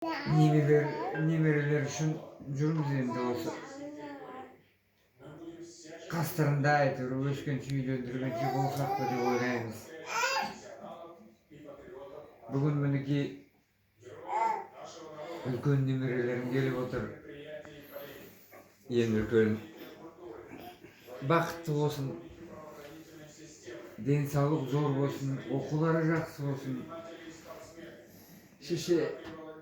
Nemereler üçün жүрміз енді осы. Қастарында әйтеуір өскенше үйлендіргенше болсақ па деп ойлаймыз. Бүгін мінекей үлкен немерелерім келіп отыр. Ең үлкен бақытты болсын, денсаулық зор болсын, оқулары жақсы болсын.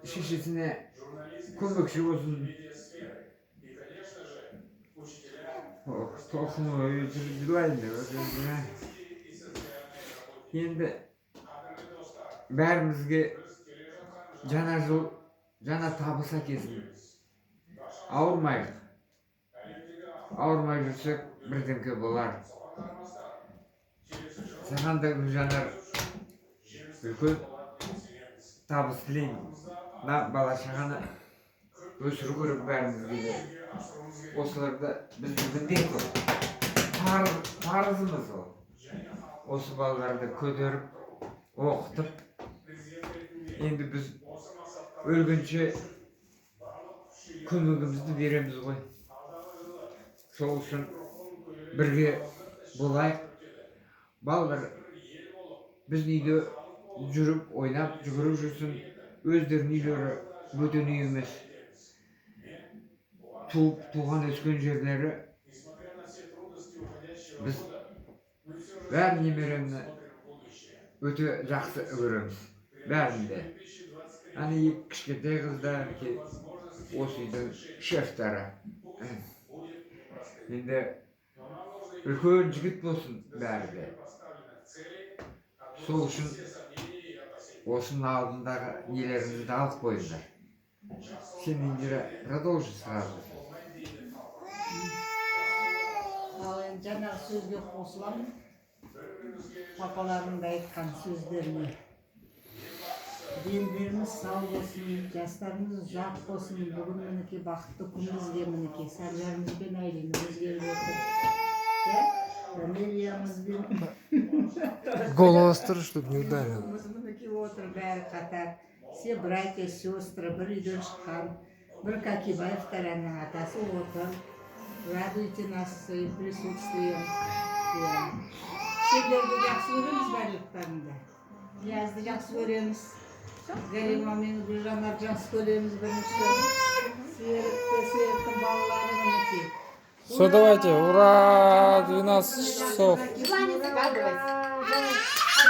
Шешесіне көмекші болсын. Тоқым жылайын деп. Енді бәрімізге жаңа жыл, жаңа табыс әкелсін. Ауырмайық. Ауырмай жүрсек бірдеңке болар. Саған да Гүлжанар үлкен табыс тілеймін. Бала-шағаны өсіру керек бәрімізге. Осыларды біз бүгін парызымыз ол. Осы балаларды көтеріп, оқытып, енді біз өлгенше көмегімізді береміз ғой. Сол үшін бірге болайық. Балалар біздің үйде жүріп, ойнап, жүгіріп жүрсін. Өздерінің үйлері бөтен үй емес. Туған өскен жерлері. Біз бәрі немеремді өте жақсы көреміз. Бәрінде. Аны кішкентай қыздар осы үйдің шефтары. Енді үлкен жігіт болсын бәрі де. Сол үшін осының алдындағы нелеріңізді алып қойыңдар. Сен Индира, продолжи сразу. Ал енді жаңағы сөзге қосыламын. Папаларының да айтқан сөздеріне. Дендеріміз сау болсын, жастарымыз ұзақ болсын. Бүгін мінекей бақытты күнімізге мінекей сәлжарымызбен айлымыз келіп отыр. Фамилиямызбен Голос тұр, чтобы не ударил. Мінекей отыр бәрі қатар. Все братья, сестры, бір үйден шыққан. Бір Какибаевтар атасы отыр. Радуйте нас своим присутствием. Сендерді жақсы көреміз барлықтарында. Ниязды жақсы көреміз. Галима мен Гүлжанар жақсы көреміз бірінші. Серіктің балалары мінекей. Все, давайте, ура, 12 часов. Желание загадывать.